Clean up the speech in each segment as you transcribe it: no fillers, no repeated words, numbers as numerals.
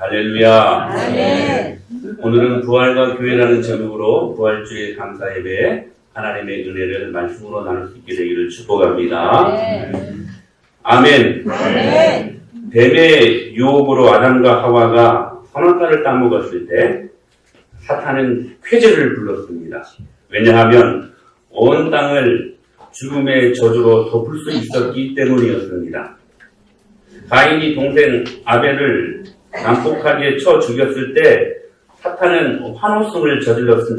할렐루야. 아멘. 오늘은 부활과 교회라는 제목으로 부활주의 감사 예배에 하나님의 은혜를 말씀으로 나눌 수 있게 되기를 축복합니다. 아멘. 아멘. 뱀의 유혹으로 아담과 하와가 선악과를 따먹었을 때 사탄은 쾌재를 불렀습니다. 왜냐하면 온 땅을 죽음의 저주로 덮을 수 있었기 때문이었습니다. 가인이 동생 아벨을 난폭하게 쳐 죽였을 때 사탄은 환호성을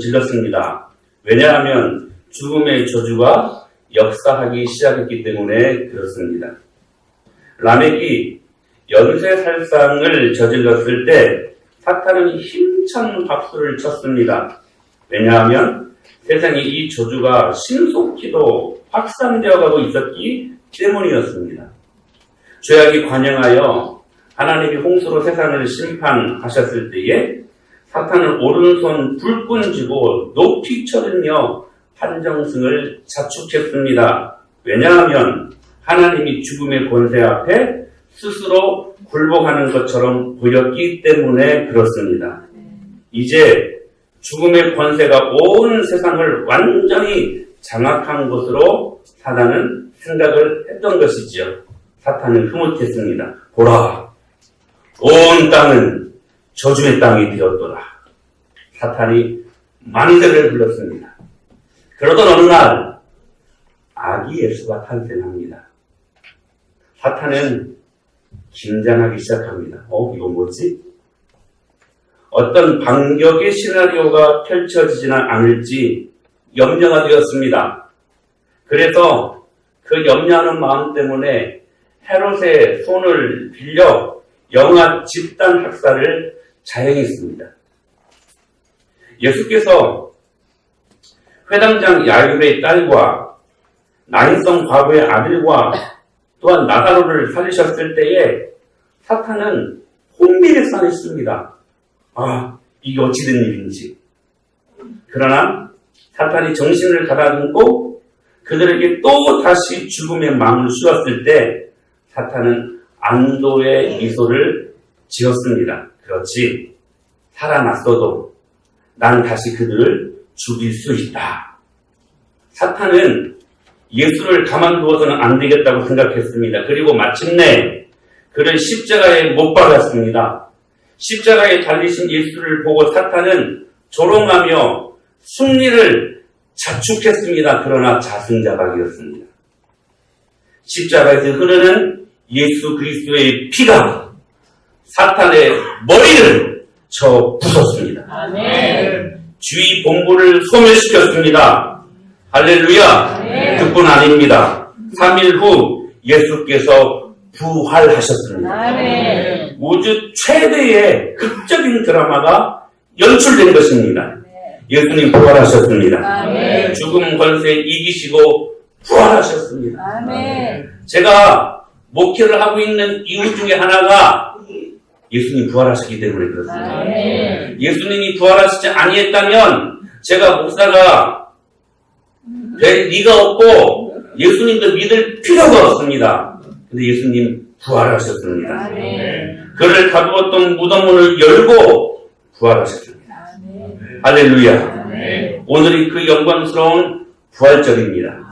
질렀습니다. 왜냐하면 죽음의 저주가 역사하기 시작했기 때문에 그렇습니다. 라멕이 연쇄살상을 저질렀을 때 사탄은 힘찬 박수를 쳤습니다. 왜냐하면 세상에 이 저주가 신속히도 확산되어 가고 있었기 때문이었습니다. 죄악이 관영하여 하나님이 홍수로 세상을 심판하셨을 때에 사탄은 오른손 불끈 쥐고 높이 쳐들며 판정승을 자축했습니다. 왜냐하면 하나님이 죽음의 권세 앞에 스스로 굴복하는 것처럼 보였기 때문에 그렇습니다. 이제 죽음의 권세가 온 세상을 완전히 장악한 것으로 사탄은 생각을 했던 것이지요. 사탄은 흐뭇했습니다. 보라, 온 땅은 저주의 땅이 되었더라. 사탄이 만대를 불렀습니다. 그러던 어느 날 아기 예수가 탄생합니다. 사탄은 긴장하기 시작합니다. 이거 뭐지? 어떤 반격의 시나리오가 펼쳐지지는 않을지 염려가 되었습니다. 그래서 그 염려하는 마음 때문에 헤롯의 손을 빌려 영아 집단 학살을 자행했습니다. 예수께서 회당장 야율의 딸과 나인성 과부의 아들과 또한 나사로를 살리셨을 때에 사탄은 혼미했습니다. 이게 어찌된 일인지. 그러나 사탄이 정신을 가다듬고 그들에게 또 다시 죽음의 망을 씌웠을 때 사탄은 안도의 미소를 지었습니다. 그렇지, 살아났어도 난 다시 그들을 죽일 수 있다. 사탄은 예수를 가만두어서는 안 되겠다고 생각했습니다. 그리고 마침내 그를 십자가에 못 박았습니다. 십자가에 달리신 예수를 보고 사탄은 조롱하며 승리를 자축했습니다. 그러나 자승자박이었습니다. 십자가에서 흐르는 예수 그리스도의 피가 사탄의 머리를 쳐 부쉈습니다. 아멘. 주의 본부를 소멸시켰습니다. 할렐루야. 아멘. 그뿐 아닙니다. 3일 후 예수께서 부활하셨습니다. 아멘. 우주 최대의 극적인 드라마가 연출된 것입니다. 예수님 부활하셨습니다. 아멘. 죽음 권세 이기시고 부활하셨습니다. 아멘. 제가 목회를 하고 있는 이유 중에 하나가 예수님 부활하셨기 때문에 그렇습니다. 아멘. 예수님이 부활하시지 아니했다면 제가 목사가 될 리가 없고 예수님도 믿을 필요가 없습니다. 근데 예수님 부활하셨습니다. 아멘. 그를 가두었던 무덤문을 열고 부활하셨습니다. 아멘. 할렐루야. 아멘. 오늘이 그 영광스러운 부활절입니다.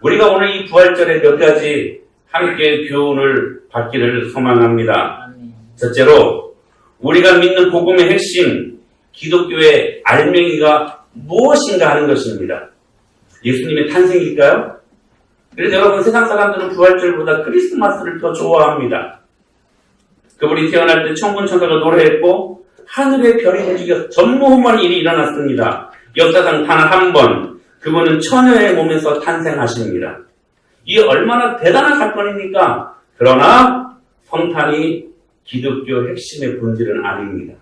우리가 오늘 이 부활절에 몇 가지 함께 교훈을 받기를 소망합니다. 첫째로 우리가 믿는 복음의 핵심, 기독교의 알맹이가 무엇인가 하는 것입니다. 예수님의 탄생일까요? 그래서 여러분, 세상 사람들은 부활절보다 크리스마스를 더 좋아합니다. 그분이 태어날 때 천군천사가 노래했고 하늘의 별이 움직여 전무후무한 일이 일어났습니다. 역사상 단 한 번 그분은 처녀의 몸에서 탄생하십니다. 이게 얼마나 대단한 사건입니까? 그러나 성탄이 기독교 핵심의 본질은 아닙니다.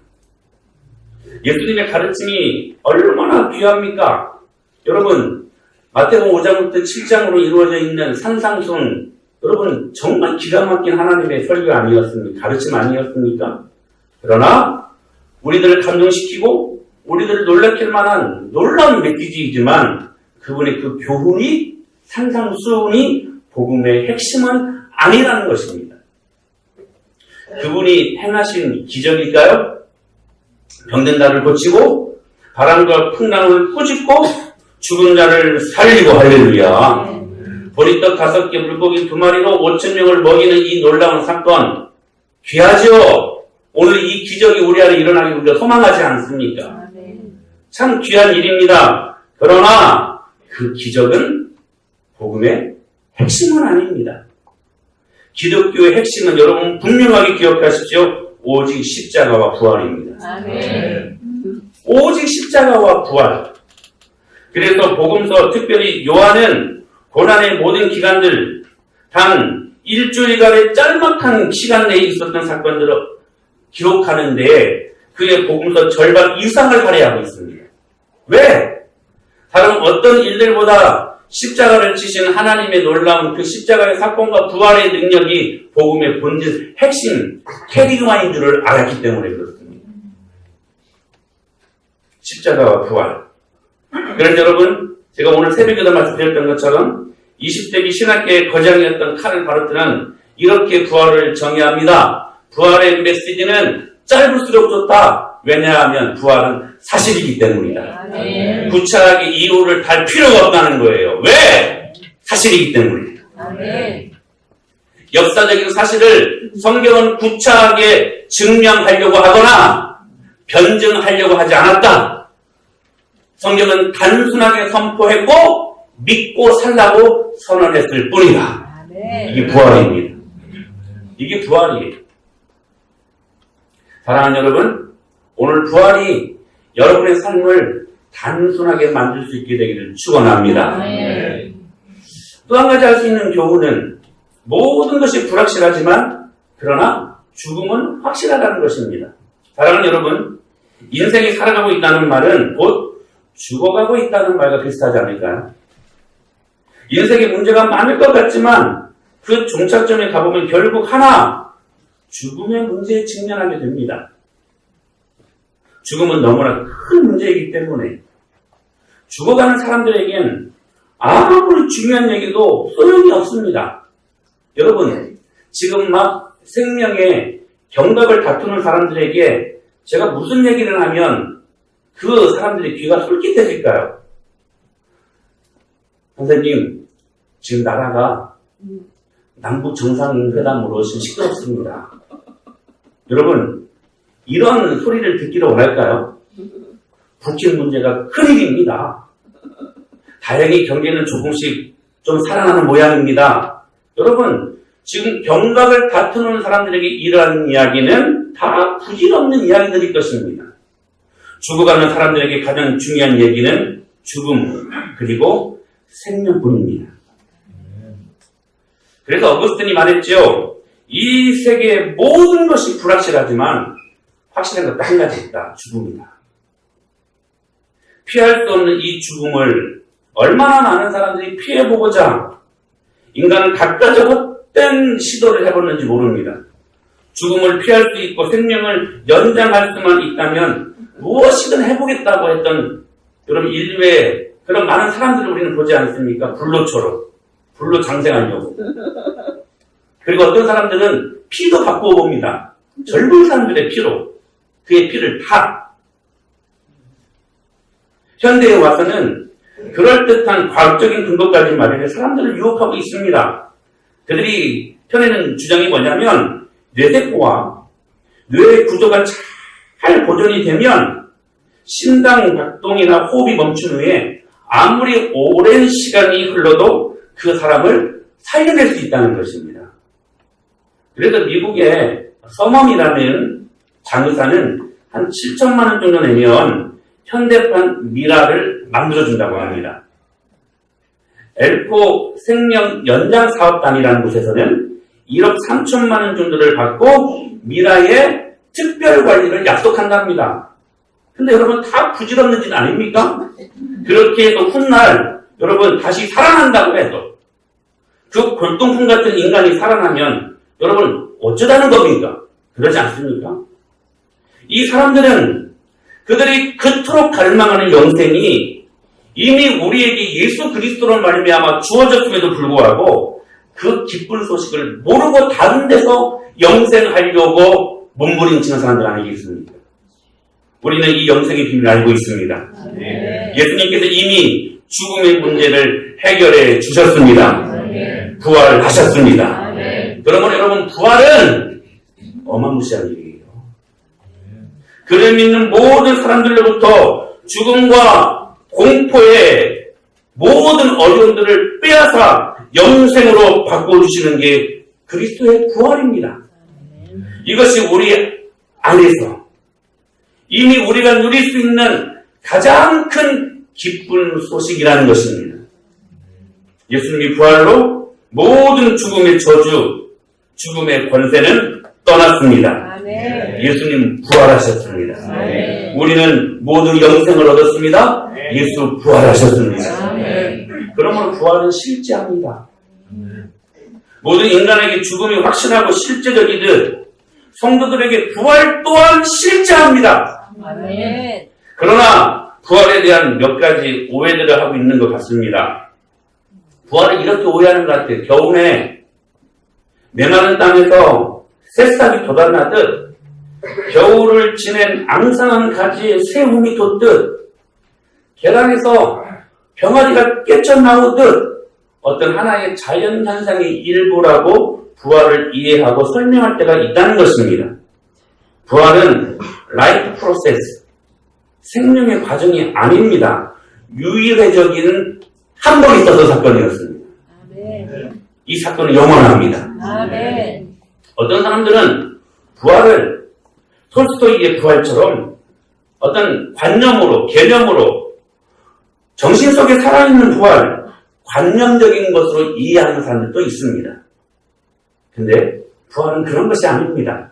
예수님의 가르침이 얼마나 귀합니까? 여러분, 마태복음 5장부터 7장으로 이루어져 있는 산상순, 여러분 정말 기가 막힌 하나님의 설교 아니었습니까? 가르침 아니었습니까? 그러나 우리들을 감동시키고 우리들을 놀랍게 할 만한 놀라운 메시지이지만 그분의 그 교훈이, 산상수훈이 복음의 핵심은 아니라는 것입니다. 그분이 행하신 기적일까요? 병든 자를 고치고 바람과 풍랑을 꾸짖고 죽은 자를 살리고 할렐루야. 보리떡 5개 물고기 2마리로 5,000명을 먹이는 이 놀라운 사건 귀하죠? 오늘 이 기적이 우리 안에 일어나기 우리가 소망하지 않습니까? 참 귀한 일입니다. 그러나 그 기적은 복음의 핵심은 아닙니다. 기독교의 핵심은 여러분 분명하게 기억하십시오. 오직 십자가와 부활입니다. 오직 십자가와 부활. 그래서 복음서 특별히 요한은 고난의 모든 기간들 단 일주일간의 짤막한 시간 내에 있었던 사건들을 기록하는데 그의 복음서 절반 이상을 할애하고 있습니다. 왜? 다른 어떤 일들보다 십자가를 지신 하나님의 놀라운 그 십자가의 사건과 부활의 능력이 복음의 본질, 핵심, 캐리그마인 줄을 알았기 때문에 그렇습니다. 십자가와 부활. 그래서 여러분, 제가 오늘 새벽에도 말씀드렸던 것처럼 20세기 신학계의 거장이었던 카를 바르트는 이렇게 부활을 정의합니다. 부활의 메시지는 짧을수록 좋다. 왜냐하면 부활은 사실이기 때문이다. 구차하게 이유를 달 필요가 없다는 거예요. 왜? 사실이기 때문이다. 역사적인 사실을 성경은 구차하게 증명하려고 하거나 변증하려고 하지 않았다. 성경은 단순하게 선포했고 믿고 살라고 선언했을 뿐이다. 이게 부활입니다. 이게 부활이에요. 사랑하는 여러분, 오늘 부활이 여러분의 삶을 단순하게 만들 수 있게 되기를 축원합니다. 또 한 가지 할 수 있는 교훈은 모든 것이 불확실하지만 그러나 죽음은 확실하다는 것입니다. 사랑하는 여러분, 인생이 살아가고 있다는 말은 곧 죽어가고 있다는 말과 비슷하지 않을까요? 인생에 문제가 많을 것 같지만 그 종착점에 가보면 결국 하나, 죽음의 문제에 직면하게 됩니다. 죽음은 너무나 큰 문제이기 때문에 죽어가는 사람들에겐 아무리 중요한 얘기도 소용이 없습니다. 여러분, 지금 막 생명의 경각을 다투는 사람들에게 제가 무슨 얘기를 하면 그 사람들의 귀가 솔깃해질까요? 선생님, 지금 나라가 남북 정상회담으로 지금 시끄럽습니다. 여러분, 이런 소리를 듣기를 원할까요? 북핵 문제가 큰일입니다. 다행히 경제는 조금씩 좀 살아나는 모양입니다. 여러분, 지금 경각을 다투는 사람들에게 이러한 이야기는 다 부질없는 이야기들일 것입니다. 죽어가는 사람들에게 가장 중요한 얘기는 죽음 그리고 생명뿐입니다. 그래서 어거스틴이 말했죠. 이 세계의 모든 것이 불확실하지만 확실한 것도 한 가지 있다. 죽음이다. 피할 수 없는 이 죽음을 얼마나 많은 사람들이 피해보고자 인간은 갖가지 헛된 시도를 해봤는지 모릅니다. 죽음을 피할 수 있고 생명을 연장할 수만 있다면 무엇이든 해보겠다고 했던 여러분 인류의 그런 많은 사람들을 우리는 보지 않습니까? 불로초로. 불로 장생하려고. 그리고 어떤 사람들은 피도 바꾸어 봅니다. 젊은 사람들의 피로. 그의 피를 다. 현대에 와서는 그럴듯한 과학적인 근거까지 마련해 사람들을 유혹하고 있습니다. 그들이 펴내는 주장이 뭐냐면 뇌세포와 뇌의 구조가 잘 보존이 되면 심장 박동이나 호흡이 멈춘 후에 아무리 오랜 시간이 흘러도 그 사람을 살려낼 수 있다는 것입니다. 그래서 미국의 서멈이라는 장의사는 한 7천만 원 정도 내면 현대판 미라를 만들어준다고 합니다. 엘코 생명 연장사업단이라는 곳에서는 1억 3천만 원 정도를 받고 미라의 특별 관리를 약속한답니다. 근데 여러분 다 부질없는 짓 아닙니까? 그렇게 해서 훗날 여러분 다시 살아난다고 해도 그 골동품 같은 인간이 살아나면 여러분 어쩌다는 겁니까? 그러지 않습니까? 이 사람들은 그들이 그토록 갈망하는 영생이 이미 우리에게 예수 그리스도로 말미암아 주어졌음에도 불구하고 그 기쁜 소식을 모르고 다른 데서 영생하려고 몸부림치는 사람들 아니겠습니까? 우리는 이 영생의 비밀을 알고 있습니다. 예수님께서 이미 죽음의 문제를 해결해 주셨습니다. 부활하셨습니다. 그러면 여러분, 부활은 어마무시한 일이에요. 그를 믿는 모든 사람들로부터 죽음과 공포의 모든 어려움들을 빼앗아 영생으로 바꿔주시는 게 그리스도의 부활입니다. 이것이 우리 안에서 이미 우리가 누릴 수 있는 가장 큰 기쁜 소식이라는 것입니다. 예수님이 부활로 모든 죽음의 저주, 죽음의 권세는 떠났습니다. 예수님 부활하셨습니다. 우리는 모두 영생을 얻었습니다. 예수 부활하셨습니다. 그러므로 부활은 실제합니다. 모든 인간에게 죽음이 확실하고 실제적이듯 성도들에게 부활 또한 실제합니다. 그러나 부활에 대한 몇 가지 오해들을 하고 있는 것 같습니다. 부활을 이렇게 오해하는 것 같아요. 겨울에 메마른 땅에서 새싹이 돋아나듯 겨울을 지낸 앙상한 가지에 새 움이 돋듯 계란에서 병아리가 깨쳐나오듯 어떤 하나의 자연현상의 일부라고 부활을 이해하고 설명할 때가 있다는 것입니다. 부활은 라이프 프로세스, 생명의 과정이 아닙니다. 유일회적인 한 번 있어서 사건이었습니다. 이 사건은 영원합니다. 어떤 사람들은 부활을 톨스토이의 부활처럼 어떤 관념으로, 개념으로 정신 속에 살아있는 부활, 관념적인 것으로 이해하는 사람들도 있습니다. 근데 부활은 그런 것이 아닙니다.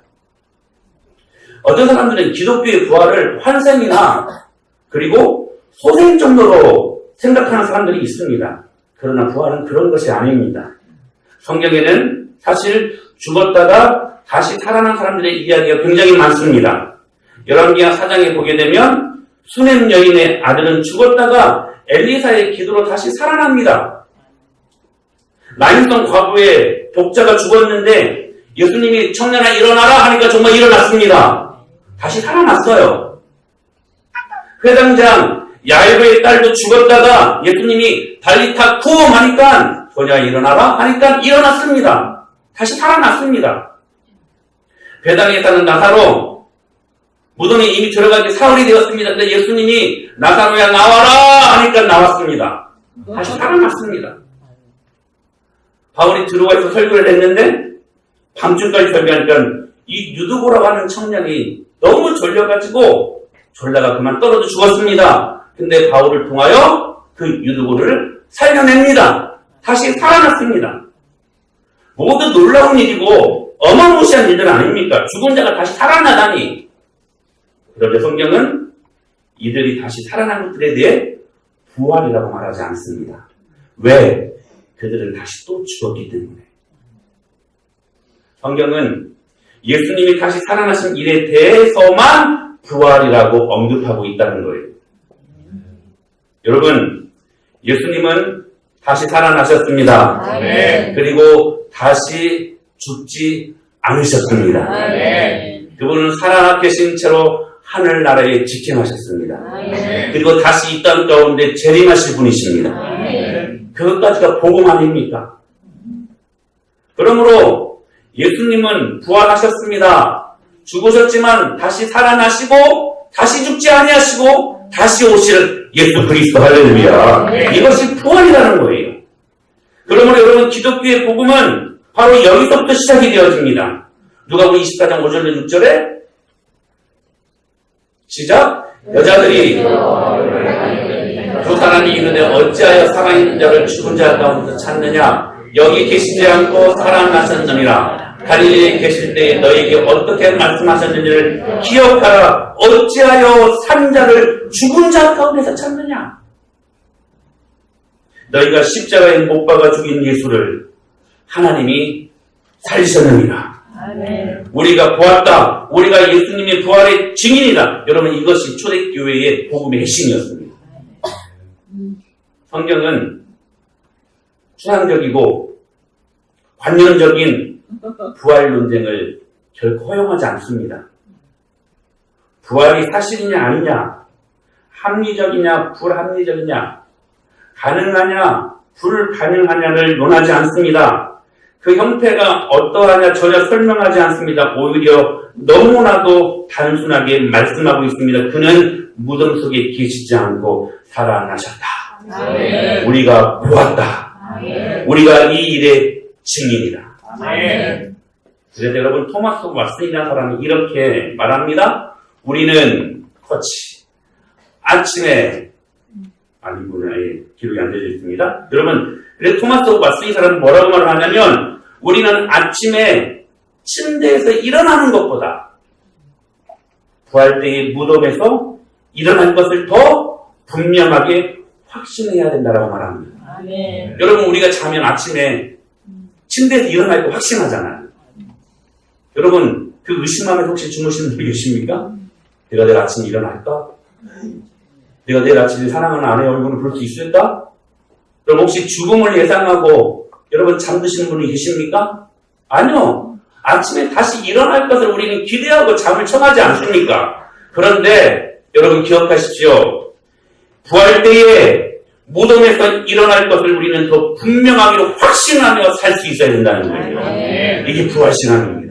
어떤 사람들은 기독교의 부활을 환생이나 그리고 소생 정도로 생각하는 사람들이 있습니다. 그러나 부활은 그런 것이 아닙니다. 성경에는 사실 죽었다가 다시 살아난 사람들의 이야기가 굉장히 많습니다. 열왕기하 4장에 보게 되면 수넴 여인의 아들은 죽었다가 엘리사의 기도로 다시 살아납니다. 나인성 과부의 독자가 죽었는데 예수님이 청년아 일어나라 하니까 정말 일어났습니다. 다시 살아났어요. 회당장 야이로의 딸도 죽었다가 예수님이 달리타 쿰 하니까 소녀야 일어나라 하니까 일어났습니다. 다시 살아났습니다. 배당에 사는 나사로 무덤에 이미 들어가기 사흘이 되었습니다. 근데 예수님이 나사로야 나와라 하니까 나왔습니다. 다시 살아났습니다. 바울이 들어와서 설교를 했는데 밤중까지 설교하니까 이 유두보라고 하는 청년이 너무 졸려가지고 졸다가 그만 떨어져 죽었습니다. 근데 바울을 통하여 그 유두보를 살려냅니다. 다시 살아났습니다. 모두 놀라운 일이고 어마무시한 일들 아닙니까? 죽은 자가 다시 살아나다니. 그런데 성경은 이들이 다시 살아난 것들에 대해 부활이라고 말하지 않습니다. 왜? 그들은 다시 또 죽었기 때문에. 성경은 예수님이 다시 살아나신 일에 대해서만 부활이라고 언급하고 있다는 거예요. 여러분, 예수님은 다시 살아나셨습니다. 아멘. 그리고 다시 죽지 않으셨습니다. 아멘. 그분은 살아계신 채로 하늘나라에 직행하셨습니다. 아멘. 그리고 다시 이 땅 가운데 재림하실 분이십니다. 아멘. 그것까지가 복음 아닙니까? 그러므로 예수님은 부활하셨습니다. 죽으셨지만 다시 살아나시고 다시 죽지 아니하시고 다시 오실 예수 그리스도 할렐루야. 이것이 부활이라는 거예요. 그러므로 여러분 기독교의 복음은 바로 여기서부터 시작이 되어집니다. 누가복음 24장 5절로 6절에 시작. 여자들이 두 사람이 이르되 어찌하여 살아있는 자를 죽은 자 가운데서 찾느냐. 여기 계시지 않고 살아나셨느니라. 갈릴리에 계실 때에 너에게 어떻게 말씀하셨는지를 기억하라. 어찌하여 산 자를 죽은 자 가운데서 찾느냐. 너희가 십자가에 못 박아 죽인 예수를 하나님이 살리셨느니라. 아멘. 우리가 보았다. 우리가 예수님의 부활의 증인이다. 여러분 이것이 초대교회의 복음의 핵심이었습니다. 성경은 추상적이고 관념적인 부활 논쟁을 결코 허용하지 않습니다. 부활이 사실이냐 아니냐, 합리적이냐 불합리적이냐, 가능하냐 불가능하냐를 논하지 않습니다. 그 형태가 어떠하냐 전혀 설명하지 않습니다. 오히려 너무나도 단순하게 말씀하고 있습니다. 그는 무덤 속에 계시지 않고 살아나셨다. 아멘. 우리가 보았다. 아멘. 우리가 이 일의 증인이다. 아멘. 그래서 여러분, 토마스 왓슨이라는 사람이 이렇게 말합니다. 우리는 코치 아침에 이분은 아예 기록이 안 되어 있습니다. 여러분, 그래서 토마스 왓슨이 사람은 뭐라고 말을 하냐면, 우리는 아침에 침대에서 일어나는 것보다 부활 때의 무덤에서 일어날 것을 더 분명하게 확신해야 된다고 말합니다. 아멘. 여러분, 우리가 자면 아침에 침대에서 일어날 거 확신하잖아요. 여러분, 그 의심하면서 혹시 주무시는 분이 계십니까? 내가 내일 아침에 일어날까? 내가 내일 아침에 사랑하는 아내의 얼굴을 볼 수 있을까? 그럼 혹시 죽음을 예상하고 여러분 잠드시는 분이 계십니까? 아니요. 아침에 다시 일어날 것을 우리는 기대하고 잠을 청하지 않습니까? 그런데 여러분 기억하십시오. 부활 때에 무덤에서 일어날 것을 우리는 더 분명하게 확신하며 살 수 있어야 된다는 거예요. 이게 부활신앙입니다.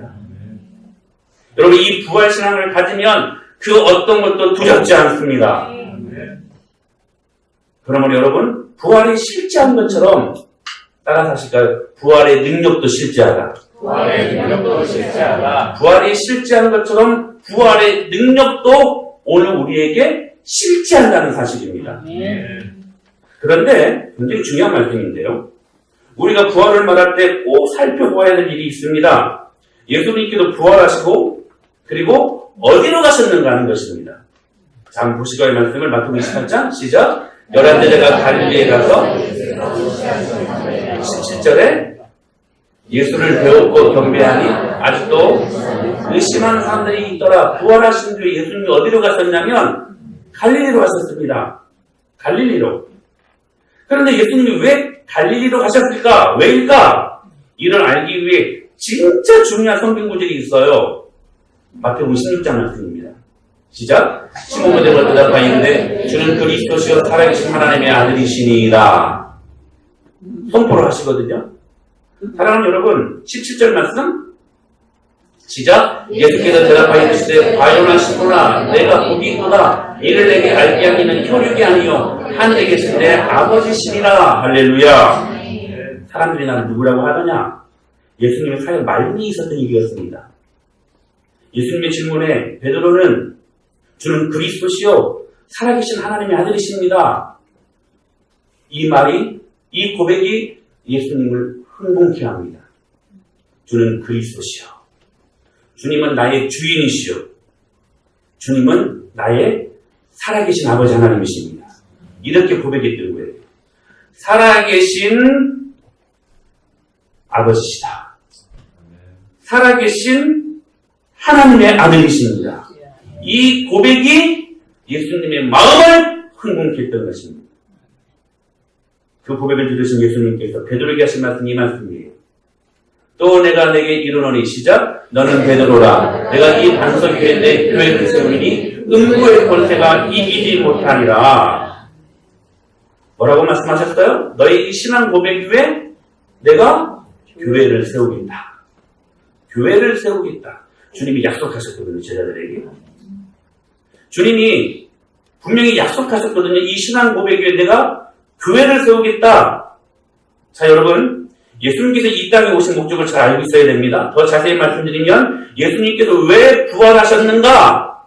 여러분, 이 부활신앙을 가지면 그 어떤 것도 두렵지 않습니다. 그러면 여러분, 부활이 실제한 것처럼 따라서 하실까요? 부활의 능력도 실제하다. 부활의 능력도 실제하다. 부활이 실제한 것처럼 부활의 능력도 오늘 우리에게 실제한다는 사실입니다. 그런데 굉장히 중요한 말씀인데요. 우리가 부활을 말할 때 꼭 살펴보아야 될 일이 있습니다. 예수님께서 부활하시고 그리고 어디로 가셨는가 하는 것입니다. 자, 한번 보시고의 말씀을 마태복음 28장 시작. 11제자가 갈릴리에 가서 17절에 예수를 배웠고 경배하니 아직도 의심하는 사람들이 있더라. 부활하신 뒤에 예수님이 어디로 가셨냐면 갈릴리로 가셨습니다. 갈릴리로. 그런데 예수님이 왜 갈릴리로 가셨을까? 왜일까? 이를 알기 위해 진짜 중요한 성경 구절이 있어요. 마태복음 16장 말씀입니다. 시작. 시몬 베드로가 대답하여 이르되 주는 그리스도시요 살아계신 하나님의 아들이시니이다. 선포를 하시거든요. 사랑하는 여러분, 17절 말씀 시작. 예수께서 대답하여 이르시되 과연한 시몬아 내가 복이 있도다. 이를 내게 알게 하기는 혈육이 아니요 하늘에 계신 내 아버지시니라. 할렐루야. 사람들이 나를 누구라고 하더냐? 예수님의 사역 말미에 있었던 일이었습니다. 예수님의 질문에 베드로는 주는 그리스도시요 살아계신 하나님의 아들이십니다. 이 말이, 이 고백이 예수님을 흥분케 합니다. 주는 그리스도시요. 주님은 나의 주인이시요. 주님은 나의 살아계신 아버지 하나님이십니다. 이렇게 고백했던 거예요. 살아계신 아버지시다. 살아계신 하나님의 아들이십니다. 이 고백이 예수님의 마음을 흥분케 했던 것입니다. 그 고백을 들으신 예수님께서 베드로에게 하신 말씀이 이 말씀이에요. 또 내가 내게 이르노니 시작. 너는 베드로라. 내가 이 반석 위에 내 교회를 세우리니 음부의 권세가 이기지 못하리라. 뭐라고 말씀하셨어요? 너의 이 신앙 고백 위에 내가 교회를 세우겠다. 교회를 세우겠다. 주님이 약속하셨거든요, 제자들에게. 주님이 분명히 약속하셨거든요. 이 신앙 고백 위에 내가 교회를 세우겠다. 자, 여러분, 예수님께서 이 땅에 오신 목적을 잘 알고 있어야 됩니다. 더 자세히 말씀드리면 예수님께서 왜 부활하셨는가?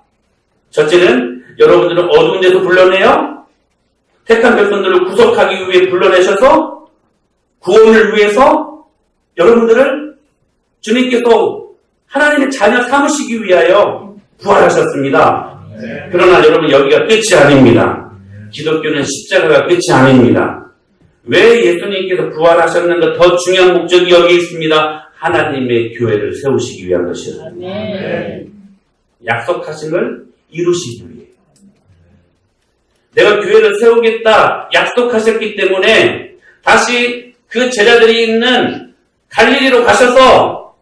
첫째는 여러분들을 어두운 데서 불러내요. 택한 백성들을 구속하기 위해 불러내셔서 구원을 위해서 여러분들을 주님께서 하나님의 자녀 삼으시기 위하여 부활하셨습니다. 그러나 여러분, 여기가 끝이 아닙니다. 기독교는 십자가가 끝이 아닙니다. 왜 예수님께서 부활하셨는가? 더 중요한 목적이 여기 있습니다. 하나님의 교회를 세우시기 위한 것이었습니다. 약속하신 걸 이루시기 위해. 내가 교회를 세우겠다 약속하셨기 때문에 다시 그 제자들이 있는 갈릴리로 가셔서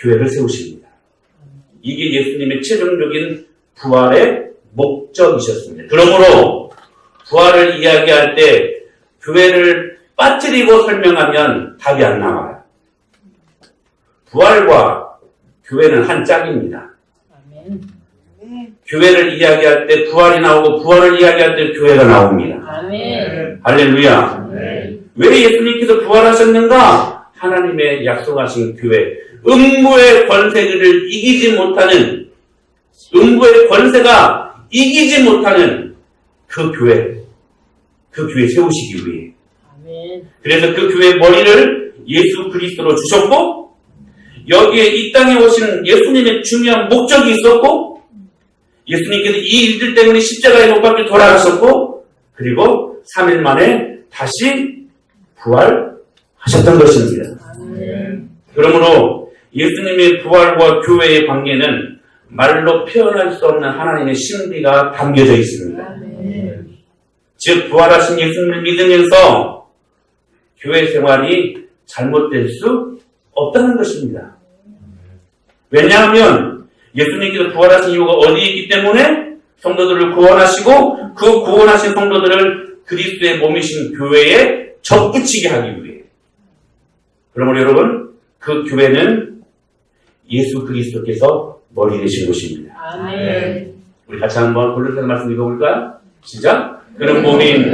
교회를 세우십니다. 이게 예수님의 최종적인 부활의 목적이셨습니다. 그러므로 부활을 이야기할 때 교회를 빠뜨리고 설명하면 답이 안 나와요. 부활과 교회는 한 짝입니다. 아멘. 교회를 이야기할 때 부활이 나오고 부활을 이야기할 때 교회가 나옵니다. 아멘. 할렐루야. 왜 예수님께서 부활하셨는가? 하나님의 약속하신 교회. 음부의 권세를 이기지 못하는, 음부의 권세가 이기지 못하는 그 교회 세우시기 위해. 아멘. 그래서 그 교회의 머리를 예수 그리스도로 주셨고, 여기에 이 땅에 오신 예수님의 중요한 목적이 있었고, 예수님께서 이 일들 때문에 십자가에 못 박혀 돌아가셨고, 그리고 3일 만에 다시 부활하셨던 것입니다. 아멘. 그러므로 예수님의 부활과 교회의 관계는 말로 표현할 수 없는 하나님의 신비가 담겨져 있습니다. 아멘. 즉 부활하신 예수님을 믿으면서 교회 생활이 잘못될 수 없다는 것입니다. 왜냐하면 예수님께서 부활하신 이유가 어디에 있기 때문에 성도들을 구원하시고 그 구원하신 성도들을 그리스도의 몸이신 교회에 접붙이게 하기 위해. 그러므로 여러분, 그 교회는 예수 그리스도께서 머리 되신 곳입니다. 아멘. 우리 같이 한번 골로새서 말씀 읽어볼까요? 시작. 그는 몸인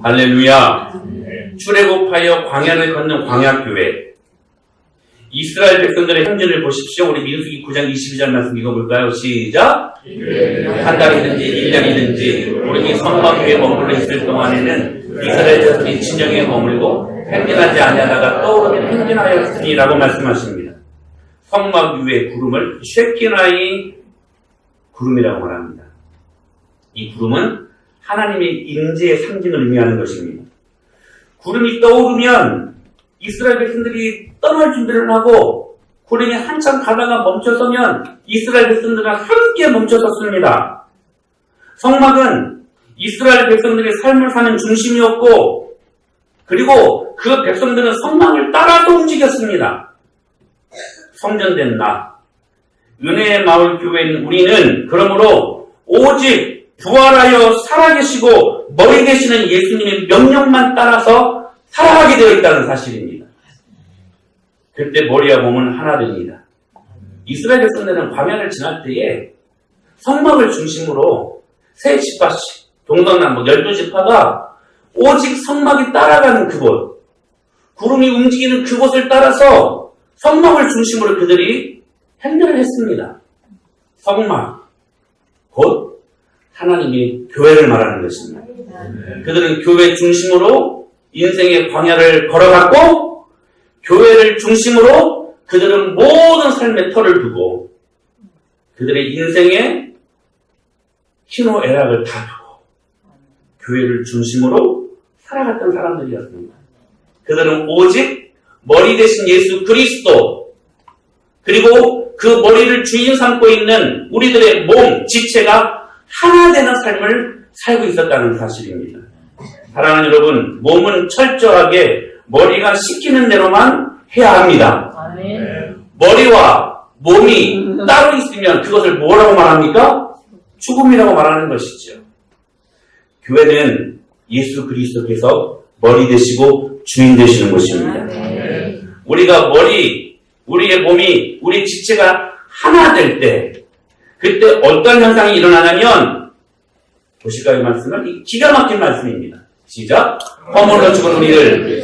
할렐루야. 출애굽하여 광야를 걷는 광야교회. 이스라엘 백성들의 행진을 보십시오. 우리 민수기 9장 22절 말씀 읽어볼까요? 시작. 한 달이든지 1년이든지 우리 성막 위에 머물러 있을 동안에는 이스라엘 자손이 진영에 머물고 행진하지 아니하다가 떠오르면 행진하였으니라고 말씀하십니다. 성막 위의 구름을 쉐키나이 구름이라고 말합니다. 이 구름은 하나님의 임재의 상징을 의미하는 것입니다. 구름이 떠오르면 이스라엘 백성들이 떠날 준비를 하고 구름이 한참 가다가 멈춰서면 이스라엘 백성들은 함께 멈춰섰습니다. 성막은 이스라엘 백성들의 삶을 사는 중심이었고 그리고 그 백성들은 성막을 따라서 움직였습니다. 성전된 나, 은혜의 마을 교회인 우리는 그러므로 오직 부활하여 살아계시고 머리 되시는 예수님의 명령만 따라서 살아가게 되어 있다는 사실입니다. 그때 머리와 몸은 하나 됩니다. 이스라엘 백성들은 광야를 지날 때에 성막을 중심으로 세 지파씩 동서남북 12지파가 오직 성막이 따라가는 그곳, 구름이 움직이는 그곳을 따라서 성막을 중심으로 그들이 행렬을 했습니다. 성막, 곧 하나님이 교회를 말하는 것입니다. 그들은 교회 중심으로 인생의 광야를 걸어갔고 교회를 중심으로 그들은 모든 삶의 터를 두고 그들의 인생의 희노애락을 다 두고 교회를 중심으로 살아갔던 사람들이었습니다. 그들은 오직 머리 대신 예수 그리스도 그리고 그 머리를 주인 삼고 있는 우리들의 몸, 지체가 하나 되는 삶을 살고 있었다는 사실입니다. 사랑하는 여러분, 몸은 철저하게 머리가 시키는 대로만 해야 합니다. 아멘. 머리와 몸이 따로 있으면 그것을 뭐라고 말합니까? 죽음이라고 말하는 것이죠. 교회는 예수 그리스도께서 머리 되시고 주인 되시는 곳입니다. 우리가 우리의 몸이, 우리 지체가 하나 될 때, 그때 어떤 현상이 일어나냐면, 보실까요, 이 말씀은? 이 기가 막힌 말씀입니다. 시작. 허물로 죽은 우리를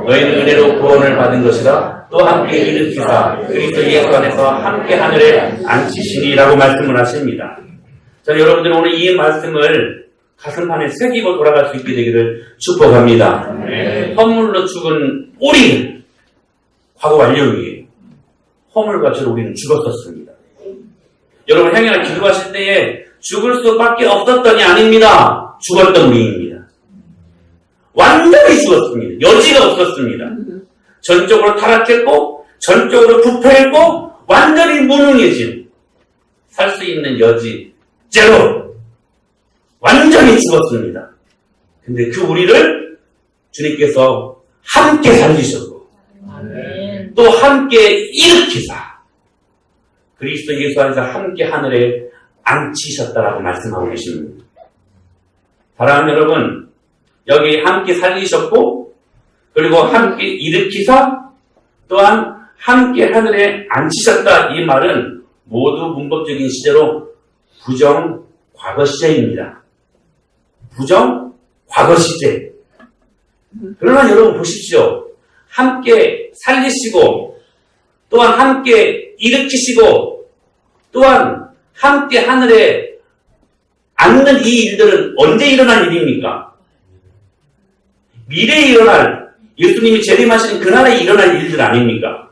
너희는 은혜로 구원을 받은 것이라 또 함께 일으키사 그리스도 예수 안에서 함께 하늘에 앉히시니라고 말씀을 하십니다. 저는 여러분들 오늘 이 말씀을 가슴판에 새기고 돌아갈 수 있게 되기를 축복합니다. 허물로 죽은 우리 과거 완료이에요. 허물과 죄로 우리는 죽었었습니다. 여러분 행여나 기도하실 때에 죽을 수밖에 없었더니 아닙니다. 죽었던 우리입니다. 완전히 죽었습니다. 여지가 없었습니다. 전적으로 타락했고 전적으로 부패했고 완전히 무능해진 살 수 있는 여지 제로 완전히 죽었습니다. 근데 그 우리를 주님께서 함께 살리셨고 아멘. 또 함께 일으키사 그리스도 예수 안에서 함께 하늘에 앉히셨다라고 말씀하고 계십니다. 사랑하는 여러분, 여기 함께 살리셨고 그리고 함께 일으키사 또한 함께 하늘에 앉히셨다. 이 말은 모두 문법적인 시제로 부정 과거 시제입니다. 부정 과거 시제. 그러나 여러분 보십시오. 함께 살리시고 또한 함께 일으키시고 또한 함께 하늘에 앉는 이 일들은 언제 일어난 일입니까? 미래에 일어날, 예수님이 재림하시는 그날에 일어날 일들 아닙니까?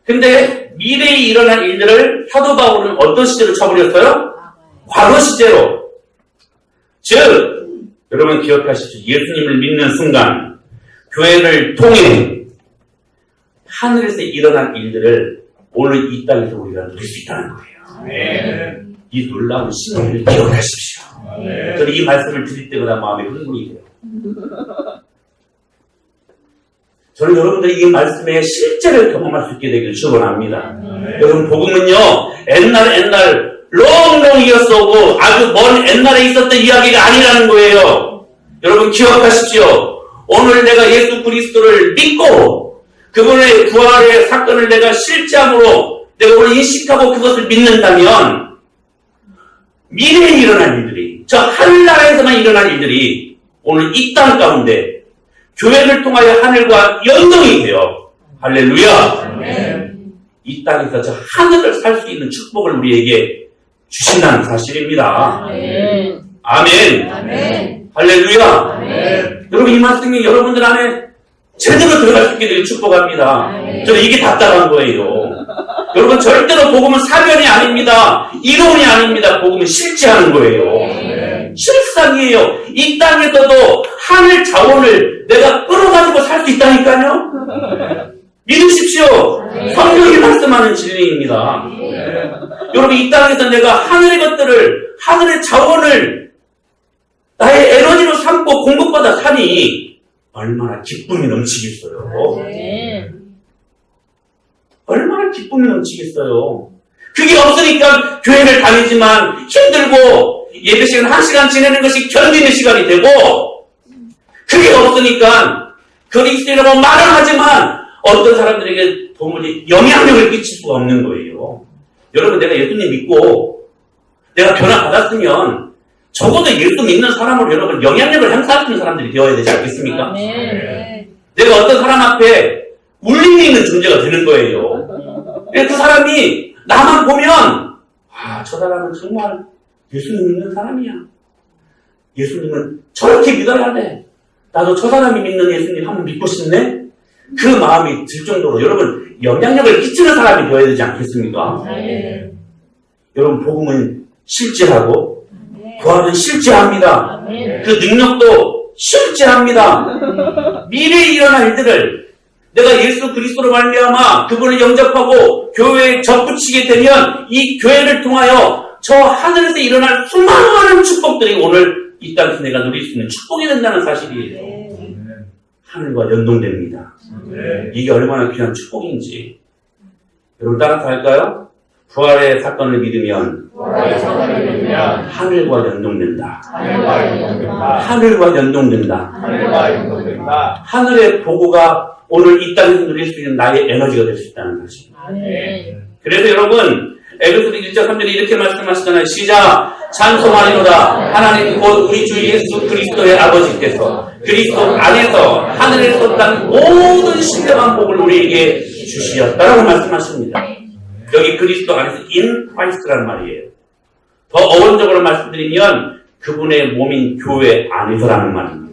근데 미래에 일어날 일들을 사도 바울은 어떤 시제로 쳐버렸어요? 과거 시제로. 즉, 여러분 기억하십시오. 예수님을 믿는 순간 교회를 통해 하늘에서 일어난 일들을 오늘 이 땅에서 우리가 누릴 수 있다는 거예요. 아멘. 이 놀라운 신호를 기억하십시오. 아멘. 저는 이 말씀을 드릴 때마다 마음에 흥분이 돼요. 저는 여러분들이 이 말씀의 실제를 경험할 수 있게 되기를 축원합니다. 여러분 복음은요 옛날 롱롱이었어고 아주 먼 옛날에 있었던 이야기가 아니라는 거예요. 여러분 기억하십시오. 오늘 내가 예수 그리스도를 믿고 그분의 부활의 사건을 내가 실제함으로 내가 오늘 인식하고 그것을 믿는다면 미래에 일어날 일들이 저 하늘나라에서만 일어날 일들이 오늘 이 땅 가운데 교회를 통하여 하늘과 연동이 돼요. 할렐루야. 아멘. 이 땅에서 저 하늘을 살 수 있는 축복을 우리에게 주신다는 사실입니다. 아멘. 아멘. 아멘. 할렐루야. 아멘. 여러분 이 말씀이 여러분들 안에 제대로 들어갈 수 있게 되길 축복합니다. 저는 이게 답답한 거예요. 여러분 절대로 복음은 사변이 아닙니다. 이론이 아닙니다. 복음은 실제하는 거예요. 실상이에요. 이 땅에서도 하늘 자원을 내가 끌어가지고 살 수 있다니까요. 믿으십시오. 성경이 말씀하는 진리입니다. 여러분 이 땅에서 내가 하늘의 것들을 하늘의 자원을 나의 에너지로 삼고 공급받아 사니 얼마나 기쁨이 넘치겠어요. 얼마나 기쁨이 넘치겠어요. 그게 없으니까 교회를 다니지만 힘들고 예배 시간 1시간 지내는 것이 견디는 시간이 되고 그게 없으니까 그리스도인이라고 말은 하지만 어떤 사람들에게 도무지 영향력을 끼칠 수가 없는 거예요. 여러분 내가 예수님 믿고 내가 변화받았으면 적어도 예수 믿는 사람으로 여러분 영향력을 행사할 수 있는 사람들이 되어야 되지 않겠습니까? 내가 어떤 사람 앞에 울림이 있는 존재가 되는 거예요. 그 사람이 나만 보면 저 사람은 정말 예수님 믿는 사람이야. 예수님은 저렇게 믿어야 돼. 나도 저 사람이 믿는 예수님 한번 믿고 싶네. 그 마음이 들 정도로 여러분 영향력을 끼치는 사람이 되어야 되지 않겠습니까? 여러분 복음은 실제하고 부활은 실제합니다. 그 능력도 실제합니다. 미래에 일어날 일들을 내가 예수 그리스도로 말미암아 그분을 영접하고 교회에 접붙이게 되면 이 교회를 통하여 저 하늘에서 일어날 수많은 축복들이 오늘 이 땅에서 내가 누릴 수 있는 축복이 된다는 사실이에요. 하늘과 연동됩니다. 이게 얼마나 귀한 축복인지 여러분 따라서 할까요? 부활의 사건을 믿으면 하늘과 연동된다. 하늘과 연동된다. 하늘의 보고가 오늘 이 땅에서 누릴 수 있는 나의 에너지가 될 수 있다는 것입니다. 그래서 여러분 에베소서 1장 3절에 이렇게 말씀하시잖아요. 시작 찬송하리로다. 하나님 곧 우리 주 예수 그리스도의 아버지께서 그리스도 안에서 하늘에서 온 모든 신령한 복을 우리에게 주시었다라고 말씀하십니다. 여기 그리스도 안에서 in Christ라는 말이에요. 더 어원적으로 말씀드리면 그분의 몸인 교회 안에서라는 말입니다.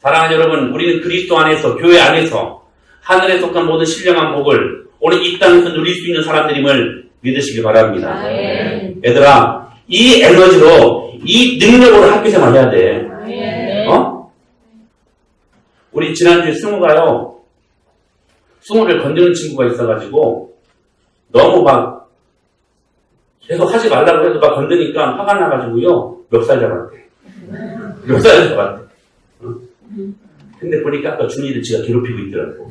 사랑하는 여러분, 우리는 그리스도 안에서 교회 안에서 하늘에 속한 모든 신령한 복을 오늘 이 땅에서 누릴 수 있는 사람들임을 믿으시기 바랍니다. 얘들아, 이 에너지로 이 능력으로 학교 생활해야 돼. 우리 지난주에 승우가요, 승우를 건드는 친구가 있어가지고 너무 막 계속 하지 말라고 해도 막 건드니까 화가 나가지고요 멱살 잡았대. 묘사할 것 같아. 근데 보니까 아까 준이를 지가 괴롭히고 있더라고.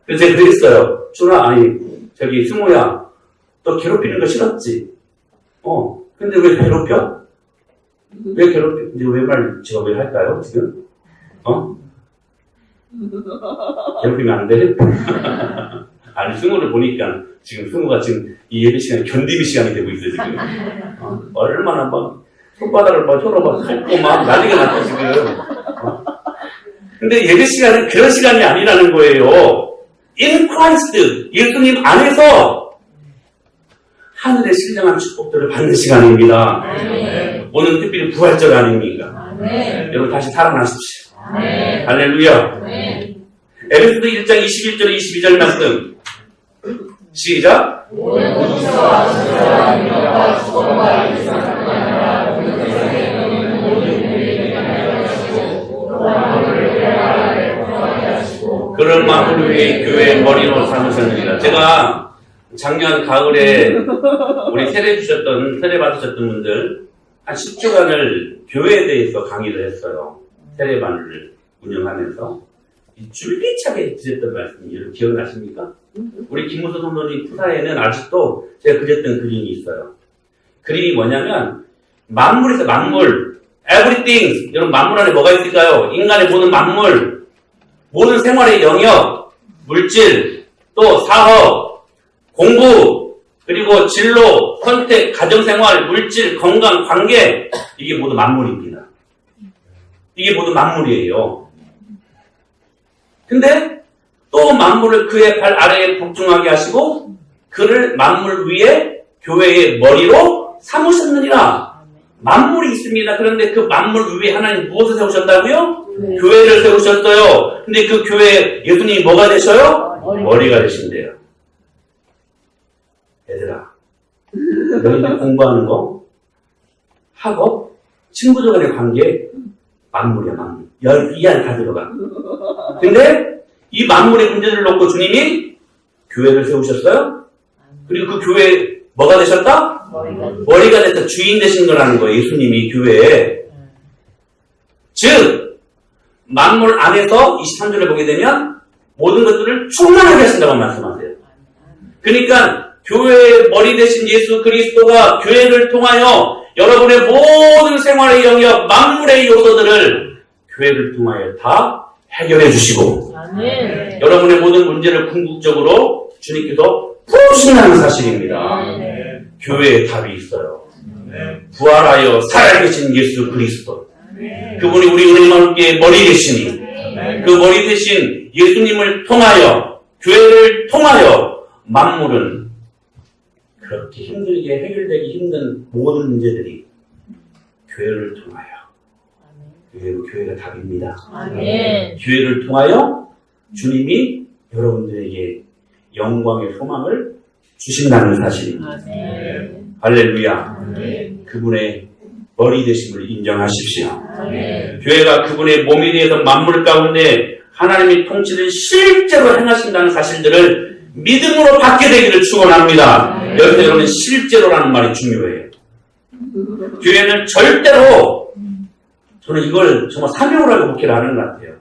그래서 제가 그랬어요. 준아, 아니, 저기, 승호야, 너 괴롭히는 거 싫었지? 근데 왜 괴롭혀? 왜 괴롭혀? 이제 왜 말, 제가 왜 할까요, 지금? 괴롭히면 안 돼? 아니, 승호를 보니까, 지금 승호가 지금 이 예배 시간이 견디비 시간이 되고 있어, 지금. 얼마나 막, 손바닥을 막 혀로 막 핥고 막 난리가 났다, 지금. 근데 예배 시간은 그런 시간이 아니라는 거예요. In Christ, 예수님 안에서 하늘의 신령한 축복들을 받는 시간입니다. 오늘 특별히 부활절 아닙니까? 여러분 다시 살아나십시오. 할렐루야. 에베소서 1장 21절 22절 말씀 시작. 그런 마음을 위해 교회의 머리로 삼으셨느니라. 제가 작년 가을에 우리 세례 받으셨던 분들 한 10주간을 교회에 대해서 강의를 했어요. 세례반을 운영하면서 줄기차게 드렸던 말씀 여러분 기억나십니까? 우리 김무수 선생님 푸사에는 아직도 제가 그렸던 그림이 있어요. 그림이 뭐냐면 만물에서 만물, everything. 여러분 만물 안에 뭐가 있을까요? 인간의 모든 만물, 모든 생활의 영역, 물질, 또 사업, 공부, 그리고 진로, 선택, 가정생활, 물질, 건강, 관계, 이게 모두 만물입니다. 이게 모두 만물이에요. 근데 또 만물을 그의 발 아래에 복종하게 하시고 그를 만물 위에 교회의 머리로 삼으셨느니라. 만물이 있습니다. 그런데 그 만물 위에 하나님 무엇을 세우셨다고요? 교회를 세우셨어요. 근데 그 교회에 예수님이 뭐가 되셔요? 머리가 되신대요. 얘들아, 너희들 공부하는 거, 학업, 친구들 간의 관계, 만물이야, 만물. 이 안에 다 들어가. 근데 이 만물의 문제를 놓고 주님이 교회를 세우셨어요? 그리고 그 교회에 뭐가 되셨다? 머리가 돼서 주인 되신 거라는 거예요. 예수님이 교회에. 즉 만물 안에서 23절을 보게 되면 모든 것들을 충만하게 하신다고 말씀하세요. 그러니까 교회의 머리 되신 예수 그리스도가 교회를 통하여 여러분의 모든 생활의 영역, 만물의 요소들을 교회를 통하여 다 해결해 주시고 여러분의 모든 문제를 궁극적으로 주님께서 풀어주신다는 사실입니다. 교회에 답이 있어요. 부활하여 살아계신 예수 그리스도. 그분이 우리 은혜만교회의 머리 되시니 그 머리 되신 예수님을 통하여 교회를 통하여 만물은 그렇게 힘들게 해결되기 힘든 모든 문제들이 교회를 통하여 교회가 답입니다. 교회를 통하여 주님이 여러분들에게 영광의 소망을 주신다는 사실입니다. 할렐루야. 그분의 머리 되심을 인정하십시오. 교회가 그분의 몸에 대해서 만물 가운데 하나님의 통치를 실제로 행하신다는 사실들을 믿음으로 받게 되기를 축원합니다. 여기서 여러분 실제로라는 말이 중요해요. 교회는 절대로 저는 이걸 정말 사명으로 하고 목회를 하는 것 같아요.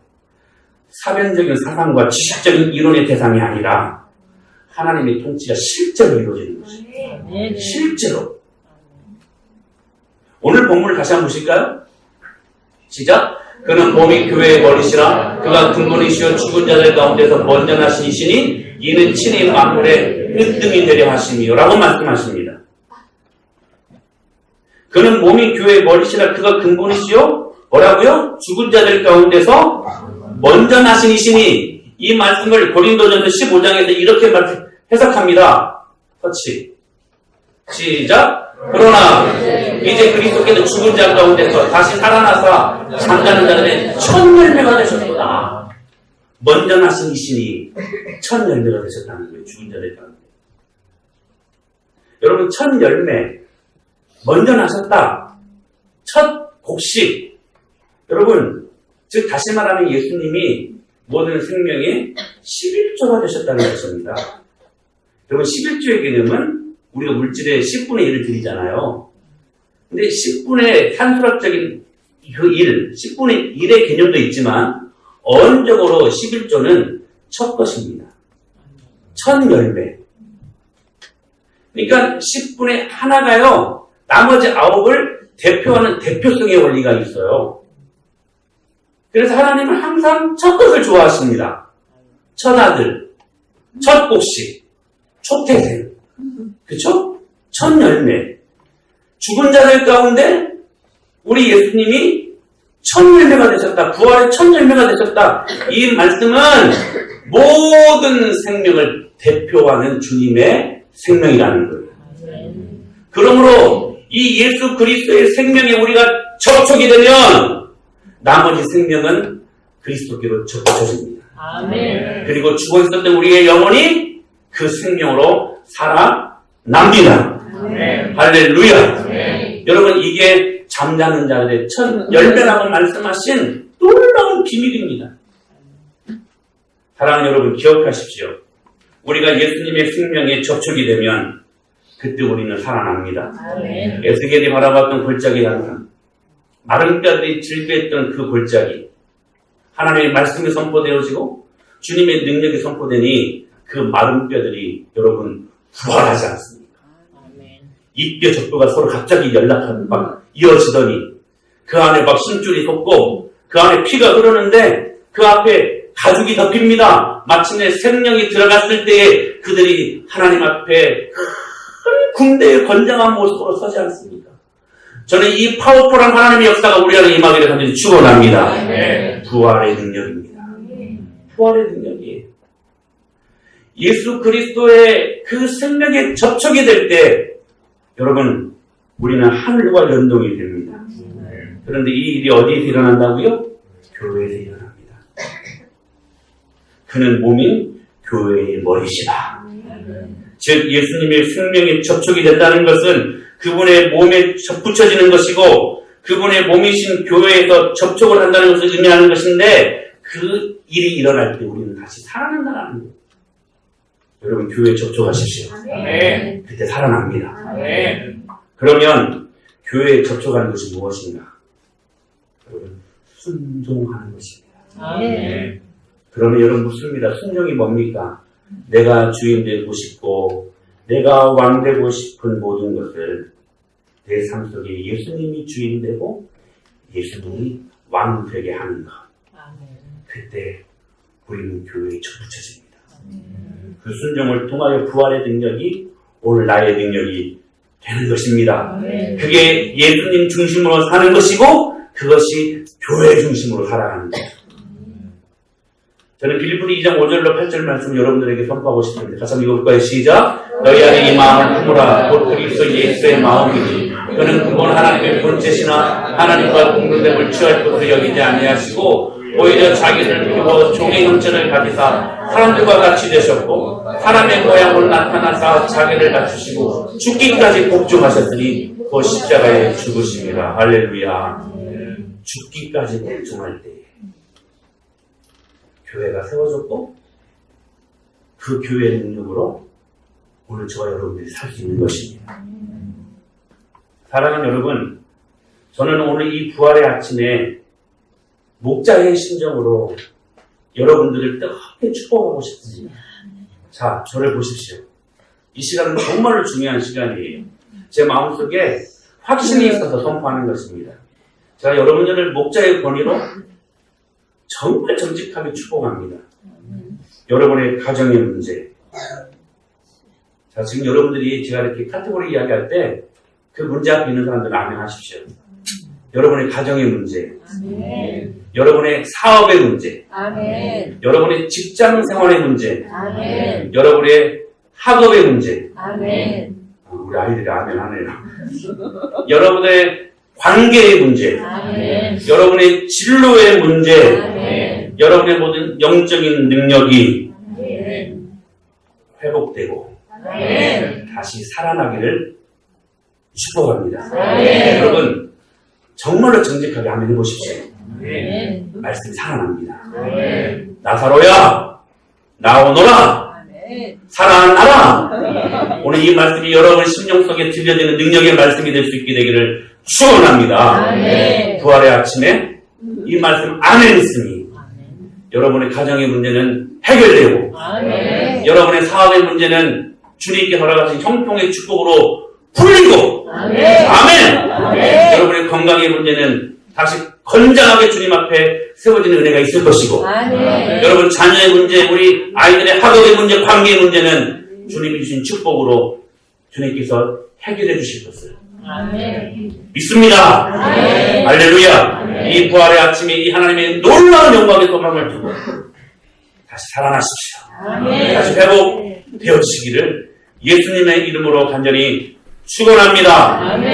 사변적인 사상과 지식적인 이론의 대상이 아니라 하나님의 통치가 실제로 이루어지는 것입니다. 실제로. 오늘 본문을 다시 한번 보실까요? 시작. 그는 몸이 교회의 머리시라. 그가 근본이시여 죽은 자들 가운데서 먼저 나신 이시니 이는 친히 만물의 으뜸이 되려 하심이요 라고 말씀하십니다. 그는 몸이 교회의 머리시라. 그가 근본이시여 뭐라고요? 죽은 자들 가운데서 먼저 나신 이시니 이 말씀을 고린도전서 15장에서 이렇게 해석합니다. 터치. 시작. 그러나 이제 그리스도께서 죽은 자 가운데서 다시 살아나사 잠자는 자들의 첫 열매가 되셨도다. 먼저 나신 이신이 첫 열매가 되셨다는 거예요. 죽은 자들 가운데. 여러분 첫 열매 먼저 나셨다. 첫 곡식. 여러분 즉 다시 말하면 예수님이 모든 생명의 11조가 되셨다는 것입니다. 여러분 11조의 개념은 우리가 물질의 10분의 1을 드리잖아요. 근데 10분의 산술학적인 그 10분의 1의 개념도 있지만 어원적으로 11조는 첫 것입니다. 첫 열매. 그러니까 10분의 하나가요, 나머지 9을 대표하는 대표성의 원리가 있어요. 그래서 하나님은 항상 첫 것을 좋아하십니다. 첫 아들, 첫 곡식, 초태생, 그쵸? 첫 열매. 죽은 자들 가운데 우리 예수님이 첫 열매가 되셨다. 부활의 첫 열매가 되셨다. 이 말씀은 모든 생명을 대표하는 주님의 생명이라는 거예요. 그러므로 이 예수 그리스도의 생명에 우리가 접촉이 되면 나머지 생명은 그리스도께로 접촉집니다. 그리고 죽어 있었던 우리의 영혼이 그 생명으로 살아납니다. 할렐루야. 여러분, 이게 잠자는 자들의 첫 열매라고 말씀하신 놀라운 비밀입니다. 사랑하는 여러분, 기억하십시오. 우리가 예수님의 생명에 접촉이 되면 그때 우리는 살아납니다. 에스겔이 바라봤던 골짜기 항상 마른 뼈들이 질비했던 그 골짜기, 하나님의 말씀이 선포되어지고 주님의 능력이 선포되니 그 마른 뼈들이 여러분 부활하지 않습니까? 입뼈 적도가 서로 갑자기 연락하고 막 이어지더니 그 안에 막 심줄이 솟고 그 안에 피가 흐르는데 그 앞에 가죽이 덮입니다. 마침내 생명이 들어갔을 때에 그들이 하나님 앞에 큰 군대의 건장한 모습으로 서지 않습니까? 저는 이 파워풀한 하나님의 역사가 우리 안에 임하기를 간절히 축원합니다. 부활의 능력입니다. 부활의 능력이에요. 예수 그리스도의 그 생명에 접촉이 될 때 여러분, 우리는 하늘과 연동이 됩니다. 그런데 이 일이 어디에서 일어난다고요? 교회에서 일어납니다. 그는 몸인 교회의 머리시다. 즉 예수님의 생명에 접촉이 된다는 것은 그분의 몸에 붙여지는 것이고 그분의 몸이신 교회에서 접촉을 한다는 것을 의미하는 것인데 그 일이 일어날 때 우리는 다시 살아난다는 거예요. 여러분, 교회에 접촉하십시오. 그때 살아납니다. 그러면 교회에 접촉하는 것이 무엇인가? 여러분, 순종하는 것입니다. 그러면 여러분 묻습니다. 순종이 뭡니까? 내가 주인 되고 싶고 내가 왕 되고 싶은 모든 것을 내 삶 속에 예수님이 주인 되고 예수님이 왕 되게 하는 것. 그때 우리는 교회에 접붙여집니다. 그 순종을 통하여 부활의 능력이 오늘 나의 능력이 되는 것입니다. 그게 예수님 중심으로 사는 것이고 그것이 교회 중심으로 살아가는 것입니다. 저는 빌립보서 2장 5절로 8절 말씀을 여러분들에게 선포하고 싶은데 같이 한번 읽어볼까요? 시작! 너희 안에 이 마음을 품으라. 곧 그리스도 예수의 마음이니 그는 그분 하나님의 본체시나 하나님과 동등됨을 취할 것으로 여기지 아니하시고 오히려 자기를 비워 종의 형체를 가지사 사람들과 같이 되셨고 사람의 모양으로 나타나사 자기를 갖추시고 죽기까지 복종하셨으니 그 십자가에 죽으심이라. 할렐루야. 죽기까지 복종할 때 교회가 세워졌고 그 교회의 능력으로 오늘 저와 여러분들이 살 수 있는 것입니다. 사랑하는 여러분, 저는 오늘 이 부활의 아침에 목자의 심정으로 여러분들을 뜨겁게 축복하고 싶습니다. 자, 저를 보십시오. 이 시간은 정말 중요한 시간이에요. 제 마음속에 확신이 있어서 선포하는 것입니다. 제가 여러분들을 목자의 권위로 정말 정직하게 축복합니다. 여러분의 가정의 문제. 자, 지금 여러분들이 제가 이렇게 카테고리 이야기할 때 그 문제 앞에 있는 사람들은 아멘 하십시오. 여러분의 가정의 문제. 아멘. 여러분의 사업의 문제. 아멘. 여러분의 직장 생활의 문제. 아멘. 여러분의 학업의 문제. 아멘. 우리 아이들이 아멘 하네요. 여러분의 관계의 문제. 아멘. 여러분의 진로의 문제. 아멘. 여러분의 모든 영적인 능력이 아멘. 회복되고 아멘. 다시 살아나기를 축복합니다. 아멘. 여러분 정말로 정직하게 아멘 해보십시오. 아멘. 말씀이 살아납니다. 아멘. 나사로야 나오너라. 아멘. 살아나라. 아멘. 오늘 이 말씀이 여러분 심령 속에 들려지는 능력의 말씀이 될 수 있게 되기를 축원합니다. 아멘. 부활의 아침에 이 말씀 안에 있으니 여러분의 가정의 문제는 해결되고 아멘. 여러분의 사업의 문제는 주님께 허락하신 형통의 축복으로 풀리고 아멘. 아멘. 아멘. 여러분의 건강의 문제는 다시 건장하게 주님 앞에 세워지는 은혜가 있을 것이고 아멘. 여러분 자녀의 문제, 우리 아이들의 학업의 문제, 관계의 문제는 주님이 주신 축복으로 주님께서 해결해 주실 것을 아멘. 믿습니다. 아멘. 할렐루야. 이 부활의 아침에 이 하나님의 놀라운 영광의 소망을 두고 다시 살아나십시오. 아멘. 다시 회복되어지시기를 예수님의 이름으로 간절히 축원합니다. 아멘.